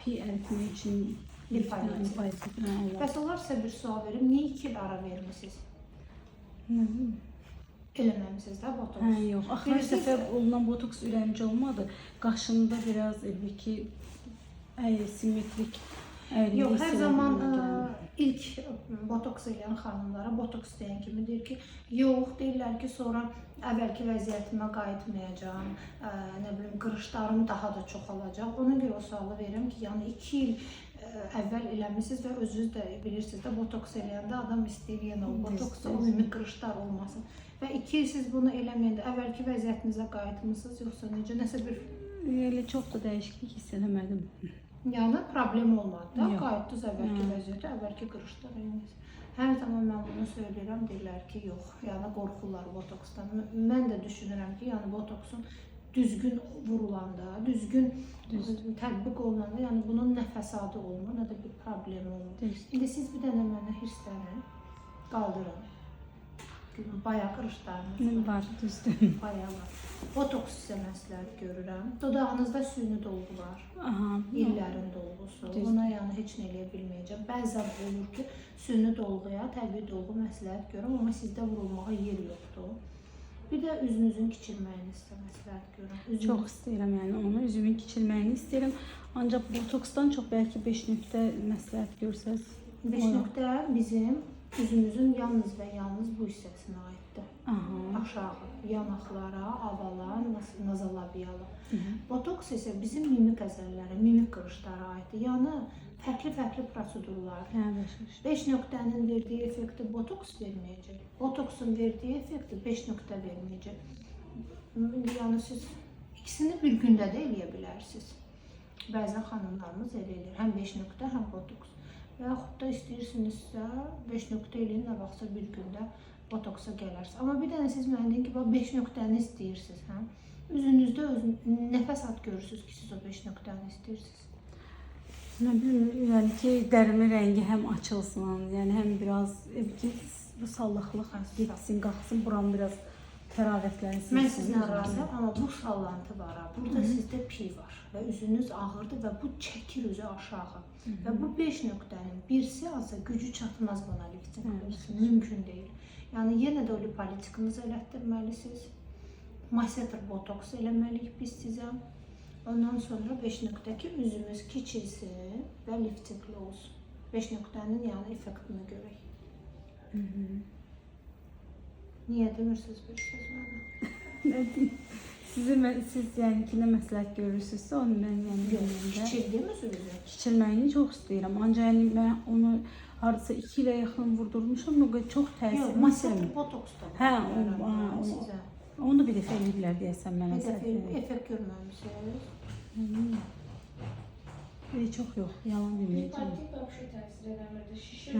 Kirpi əritmək üçün Lipolit. Bəs olar sizə bir sual verim, niyə 2 il ara vermisiniz? Nə bilim. Eləməmisiniz də botoks? Hə, yox. Axır səfər olunan botoks ürəmcə olmadı. Qaşımda biraz ki simmetrik əyrilik. Yox, hər zaman ilk botoks edən xanımlara botoks deyən kimi deyir ki, yox, deyirlər ki, sonra əvvəlki vəziyyətimə qayıtmayacağam, nə bilim, qırışlarım daha da çoxalacaq. Ona görə o sualı verirəm ki, yəni 2 il əvvəl eləmişsiniz və özünüz də bilirsiniz də, botoks eləyəndə adam istəyir yenə o botoks, o mimik qırışlar olmasın. Və 2 il siz bunu eləməyəndə əvvəlki vəziyyətinizə qayıtmısınız, yoxsa necə, nəsə bir... Elə çox da dəyişiklik hiss eləmədim. Yəni problem olmadı da, qayıtdınız əvvəlki vəziyyətə, əvvəlki qırışlar eləyiniz. Hər zaman mən bunu söyləyirəm, deyirlər ki, yox, yəni qorxurlar botoksdan. Mən də düşünürəm ki, yəni botoksun düzgün vurulanda, düzgün tətbiq olunanda, yəni bunun nə fəsadı olmur, nə də bir problemi olmur. İndi siz bir dənə mənə hirslənən, qaldırın. Bayağı qırışlarınız var, düzdür. Bayağı var. Botoks sizə məsləhət görürəm. Dodağınızda süni dolgular, illərin dolgusu. Ona yəni heç nə eləyə bilməyəcəm. Bəzən olur ki, süni dolguya təbii dolgu məsləhət görürəm, amma sizdə vurulmağa yer yoxdur. Bir də üzünüzün kiçilməyini sizə məsləhət görürəm. Çox istəyirəm, yəni onu üzümün kiçilməyini istəyirəm. Ancaq botoksdan çox bəlkə 5 nöqtə məsləhət görsəz. 5 nöqtə bizim üzümüzün yalnız və yalnız bu hissəsinə aiddir. Aşağı, yanaqlara, avalar, nazalabiyalı. Botoks isə bizim mimik əzələlərə, mimik qırışlara aiddir. Yəni fərqli prosedurlardır. 5 nöqtənin verdiyi effekti botoks verməyəcək. Botoksun verdiyi effekti 5 nöqtə verməyəcək. Yəni siz ikisini bir gündə də eləyə bilərsiniz. Bəzən xanımlarımız elə eləyir. Həm 5 nöqtə, həm botoks. Və yaxud da istəyirsinizsə 5 nöqtə eləyin, nə vaxtsa bir gündə botoksa gələrsiniz. Amma bir dənə siz mənə deyin ki, 5 nöqtəni istəyirsiniz, hə? Üzünüzdə nəfəs at görürsünüz ki, siz o 5 nöqtəni istəyirsiniz. Nə bilim, yəni ki, dərimin rəngi həm açılsın, yəni həm biraz bu sallaqlıq getsin, qalxsın, buram biraz təravətlənsin. Mən sizlə razıyam, amma bu sallantı var. Burada sizdə pi var və üzünüz ağırdır və bu çəkir üzü aşağı. Və bu 5 nöqtənin birisi azsa gücü çatmaz bana lifting olsun, mümkün deyil. Yəni yenə də o lipolitikinizi elətdirməlisiniz. Masseter botoks eləməliyik biz sizə. Ondan sonra 5 nöqtə ki, üzümüz kiçilsin və liftingli olsun. 5 nöqtənin yəni effektini görək. Niyə demirsiniz bir söz mənə? Nə deyim? Siz yəni ki, nə məsləhət görürsünüzsə, onu mən yəni bilməyəndə... Kiçildiyim üzünüzü? Kiçilməyini çox istəyirəm. Ancaq yəni mən onu hardasa 2 ilə yaxın vurdurmuşam, o qədər çox təsir. Yox, masseter botoks da var sizə. Onu da bir dəfə eləyiblər deyəsən mənə. Bir dəfə effekt görməmişsiniz? Çox yox, yalan deməyəcəm. Lipolit vəbşə təsir eləmirdi, şişir.